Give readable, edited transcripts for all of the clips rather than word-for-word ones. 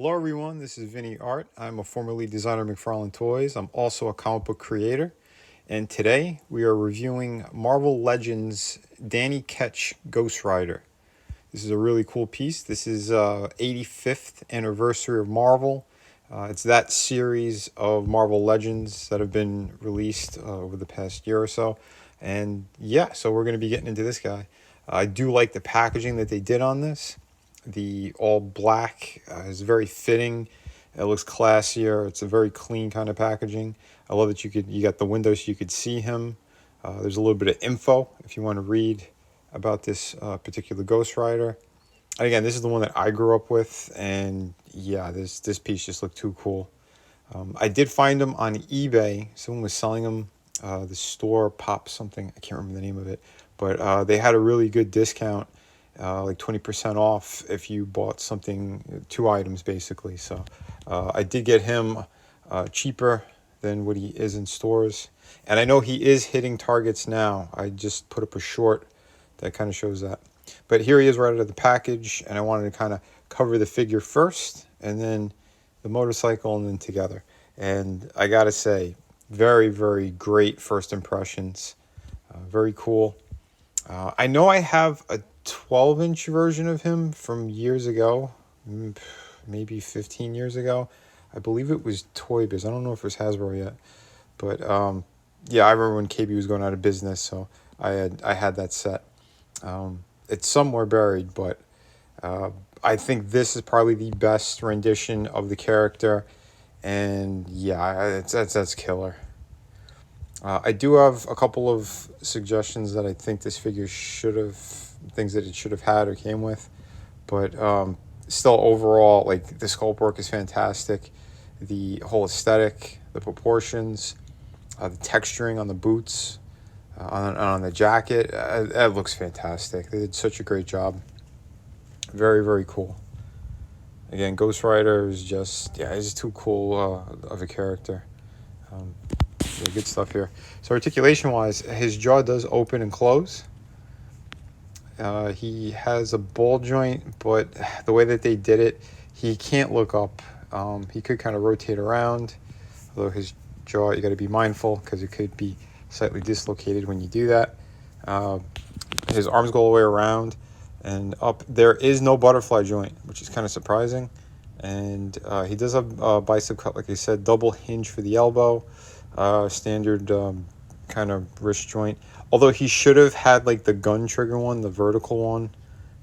Hello everyone, this is Vinnieart. I'm a former lead designer at McFarlane Toys. I'm also a comic book creator. And today we are reviewing Marvel Legends Danny Ketch Ghostrider. This is a really cool piece. This is 85th anniversary of Marvel. It's that series of Marvel Legends that have been released over the past year or so. And yeah, so we're going to be getting into this guy. I do like the packaging that they did on this. The all black is very fitting. It looks classier. It's a very clean kind of packaging. I love that you got the window so you could see him. There's a little bit of info if you want to read about this particular Ghostrider. And again, this is the one that I grew up with, and yeah, this piece just looked too cool. I did find them on eBay. Someone was selling them. The store Pop something. I can't remember the name of it, but they had a really good discount. Like 20% off if you bought something, 2 items basically. So I did get him cheaper than what he is in stores. And I know he is hitting targets now. I just put up a short that kind of shows that. But here he is right out of the package, and I wanted to kind of cover the figure first, and then the motorcycle, and then together. And I gotta say, very, very great first impressions. Very cool. I know I have a 12-inch version of him from years ago, maybe 15 years ago. I believe it was Toy Biz. I don't know if it was Hasbro yet, but yeah, I remember when KB was going out of business, so I had that set. It's somewhere buried, but I think this is probably the best rendition of the character, and yeah, that's killer. I do have a couple of suggestions that I think this figure things that it should have had or came with, but still overall, like, the sculpt work is fantastic. The whole aesthetic, the proportions, the texturing on the boots, on the jacket, that looks fantastic. They did such a great job. Very, very cool. Again, Ghostrider is just, yeah, he's too cool of a character. Yeah, good stuff here. So articulation wise, his jaw does open and close. He has a ball joint, but the way that they did it, he can't look up. He could kind of rotate around, although his jaw, you got to be mindful because it could be slightly dislocated when you do that. His arms go all the way around and up. There is no butterfly joint, which is kind of surprising. And he does have a bicep cut, like I said, double hinge for the elbow. Standard kind of wrist joint. Although he should have had like the gun trigger one, the vertical one,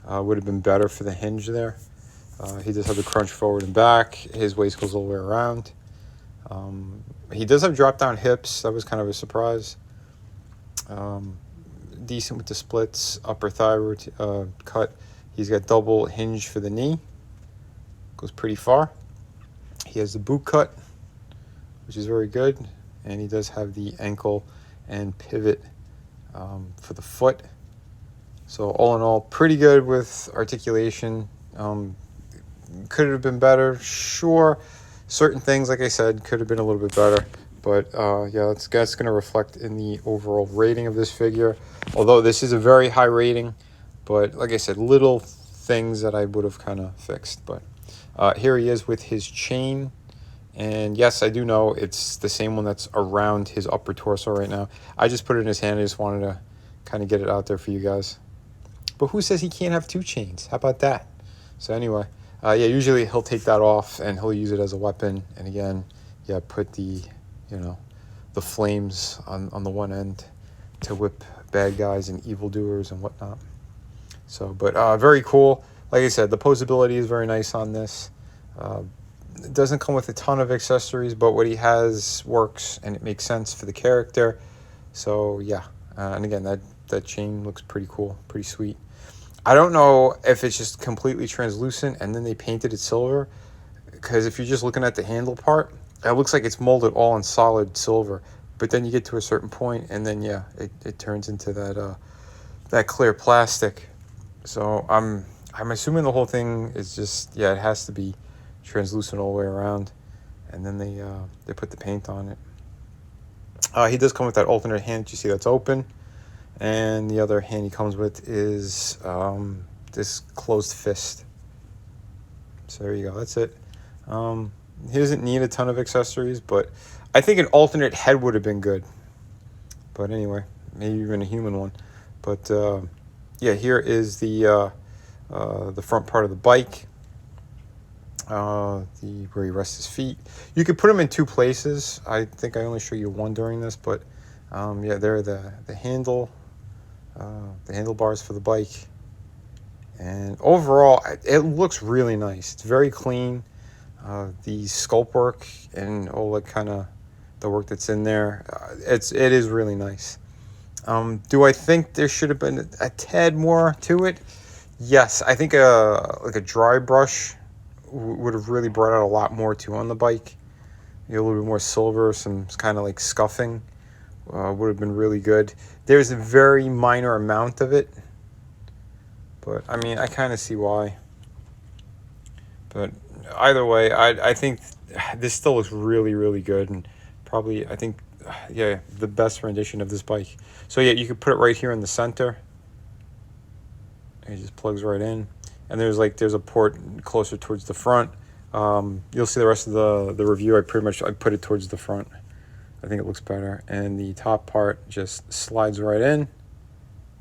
would have been better for the hinge there. He does have the crunch forward and back. His waist goes all the way around. He does have drop down hips. That was kind of a surprise. Decent with the splits, upper thigh cut. He's got double hinge for the knee. Goes pretty far. He has the boot cut, which is very good. And he does have the ankle and pivot for the foot. So all in all, pretty good with articulation. Could it have been better? Sure. Certain things, like I said, could have been a little bit better. But yeah, that's going to reflect in the overall rating of this figure. Although this is a very high rating. But like I said, little things that I would have kind of fixed. But here he is with his chain. And yes, I do know it's the same one that's around his upper torso right now. I just put it in his hand. I just wanted to kind of get it out there for you guys. But who says he can't have 2 chains? How about that? So anyway, yeah, usually he'll take that off and he'll use it as a weapon. And again, yeah, put the, the flames on the one end to whip bad guys and evildoers and whatnot. So, but very cool. Like I said, the posability is very nice on this. It doesn't come with a ton of accessories, but what he has works and it makes sense for the character. So yeah, and again, that chain looks pretty cool, pretty sweet. I don't know if it's just completely translucent and then they painted it silver, because if you're just looking at the handle part, it looks like it's molded all in solid silver. But then you get to a certain point and then yeah, it turns into that clear plastic. So I'm assuming the whole thing is just, yeah, it has to be translucent all the way around, and then they put the paint on it. He does come with that alternate hand. You see that's open, and the other hand he comes with is this closed fist. So there you go. That's it. He doesn't need a ton of accessories, but I think an alternate head would have been good. But anyway, maybe even a human one. But yeah, here is the front part of the bike. Where he rests his feet. You could put them in two places. I think I only show you one during this, but yeah, there are the handlebars for the bike. And overall, it looks really nice. It's very clean. The sculpt work and all the kind of the work that's in there, it is really nice. Do I think there should have been a tad more to it? Yes, I think like a dry brush would have really brought out a lot more too on the bike. A little bit more silver, some kind of like scuffing would have been really good. There's a very minor amount of it, but I mean, I kind of see why. But either way, I think this still looks really, really good, and probably, I think, yeah, the best rendition of this bike. So yeah, you could put it right here in the center. It just plugs right in. And there's a port closer towards the front. You'll see the rest of the review. I put it towards the front. I think it looks better. And the top part just slides right in.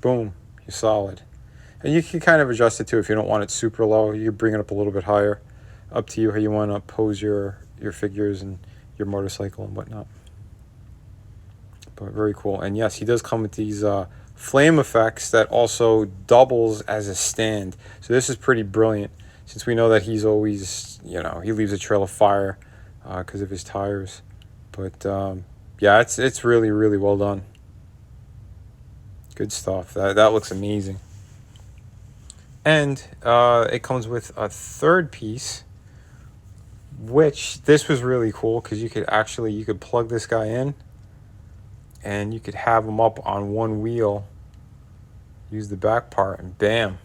Boom, you're solid. And you can kind of adjust it too if you don't want it super low. You can bring it up a little bit higher. Up to you how you want to pose your figures and your motorcycle and whatnot. But very cool. And yes, he does come with these flame effects that also doubles as a stand. So this is pretty brilliant, since we know that he's always, he leaves a trail of fire because of his tires. But yeah, it's really, really well done. Good stuff. That looks amazing. And it comes with a third piece, which this was really cool because you could plug this guy in. And you could have them up on one wheel, use the back part, and bam,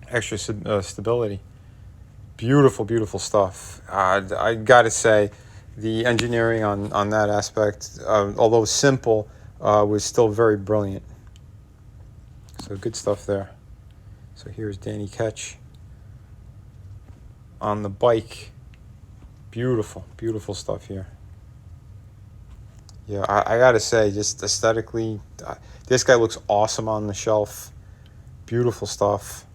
extra stability. Beautiful, beautiful stuff. I gotta say, the engineering on that aspect, although simple, was still very brilliant. So good stuff there. So here's Danny Ketch on the bike. Beautiful, beautiful stuff here. Yeah, I gotta say, just aesthetically, this guy looks awesome on the shelf. Beautiful stuff.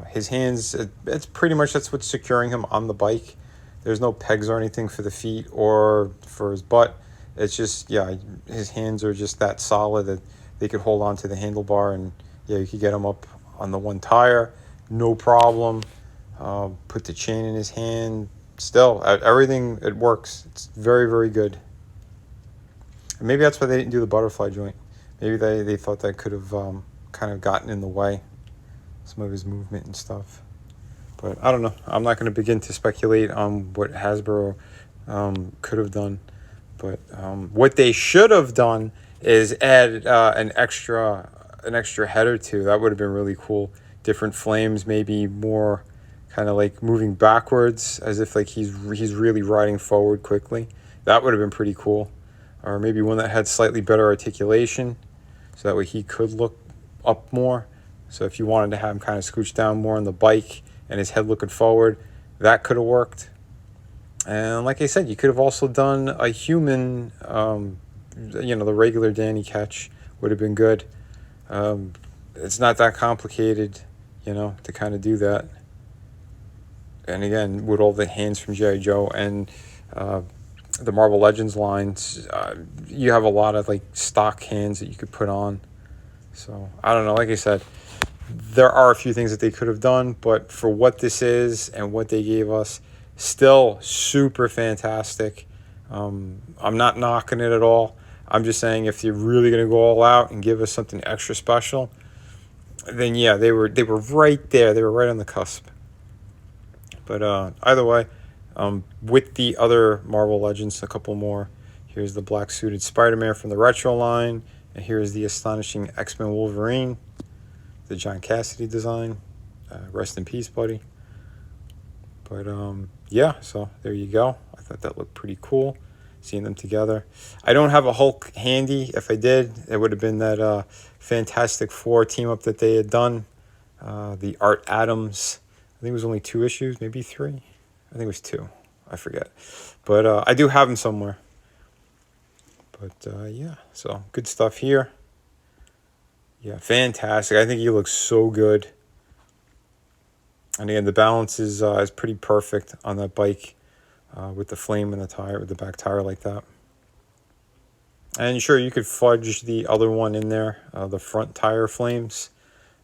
His hands, it's pretty much that's what's securing him on the bike. There's no pegs or anything for the feet or for his butt. It's just, yeah, his hands are just that solid that they could hold on to the handlebar, and yeah, you could get him up on the one tire, no problem. Put the chain in his hand. Still, everything, it works. It's very, very good. And maybe that's why they didn't do the butterfly joint. Maybe they thought that could have kind of gotten in the way, some of his movement and stuff. But I don't know. I'm not going to begin to speculate on what Hasbro could have done. But what they should have done is add an extra head or two. That would have been really cool. Different flames, maybe more kind of like moving backwards, as if like he's really riding forward quickly. That would have been pretty cool. Or maybe one that had slightly better articulation, so that way he could look up more. So if you wanted to have him kind of scooch down more on the bike and his head looking forward, that could have worked. And like I said, you could have also done a human, the regular Danny Ketch would have been good. It's not that complicated, to kind of do that. And again, with all the hands from G.I. Joe and the Marvel Legends lines, you have a lot of like stock hands that you could put on. So I don't know, like I said, there are a few things that they could have done, but for what this is and what they gave us, still super fantastic. I'm not knocking it at all. I'm just saying, if you're really going to go all out and give us something extra special, then yeah, they were right there. They were right on the cusp. But either way, with the other Marvel Legends, a couple more. Here's the black suited Spider-Man from the Retro line, and here's the astonishing X-Men Wolverine, the John Cassidy design. Rest in peace, buddy. But yeah, so there you go. I thought that looked pretty cool, seeing them together. I don't have a Hulk handy. If I did, it would have been that Fantastic Four team up that they had done. The Art Adams, I think it was only 2 issues, maybe 3. I think it was 2. I forget. But I do have them somewhere. But yeah, so good stuff here. Yeah, fantastic. I think he looks so good. And again, the balance is pretty perfect on that bike with the flame and the tire, with the back tire like that. And sure, you could fudge the other one in there, the front tire flames.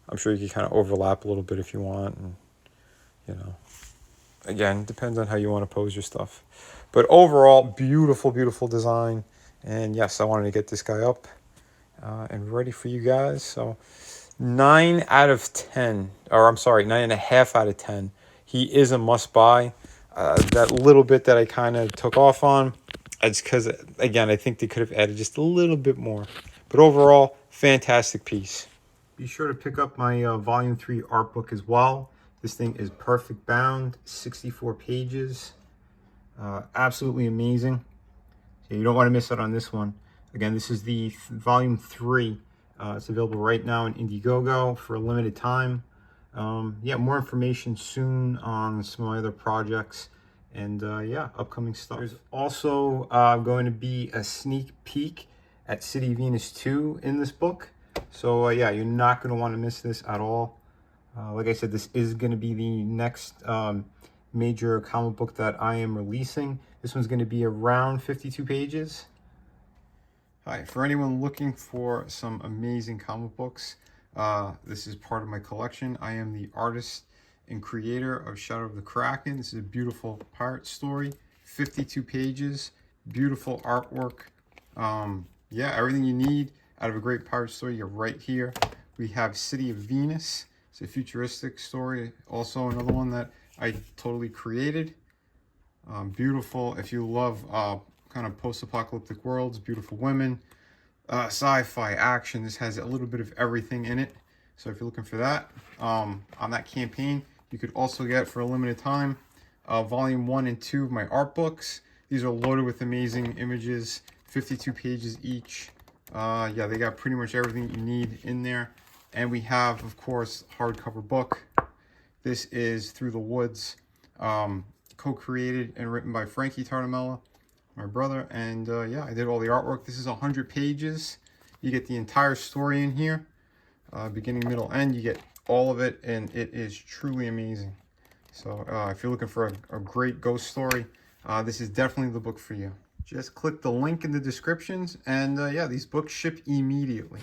I'm sure you could kind of overlap a little bit if you want. And, you know, again, depends on how you want to pose your stuff. But overall, beautiful, beautiful design. And yes, I wanted to get this guy up and ready for you guys. So 9 out of 10, or I'm sorry, 9.5 out of 10. He is a must buy. That little bit that I kind of took off on, it's because, again, I think they could have added just a little bit more. But overall, fantastic piece. Be sure to pick up my Volume 3 art book as well. This thing is perfect bound, 64 pages. Absolutely amazing. So you don't want to miss out on this one. Again, this is the Volume 3. It's available right now in Indiegogo for a limited time. Yeah, more information soon on some of my other projects. And yeah, upcoming stuff. There's also going to be a sneak peek at City of Venus 2 in this book. So yeah, you're not going to want to miss this at all. Like I said, this is going to be the next major comic book that I am releasing. This one's going to be around 52 pages. Hi, for anyone looking for some amazing comic books, this is part of my collection. I am the artist and creator of Shadow of the Kraken. This is a beautiful pirate story, 52 pages, beautiful artwork. Yeah, everything you need out of a great pirate story, you're right here. We have City of Venus. It's a futuristic story, also another one that I totally created. Beautiful, if you love kind of post-apocalyptic worlds, beautiful women, sci-fi, action. This has a little bit of everything in it. So if you're looking for that, on that campaign, you could also get, for a limited time, Volume 1 and 2 of my art books. These are loaded with amazing images, 52 pages each. Yeah, they got pretty much everything you need in there. And we have, of course, hardcover book. This is Through the Woods, co-created and written by Frankie Tartamella, my brother. And yeah, I did all the artwork. This is 100 pages. You get the entire story in here, beginning, middle, end. You get all of it, and it is truly amazing. So if you're looking for a great ghost story, this is definitely the book for you. Just click the link in the descriptions, and yeah, these books ship immediately.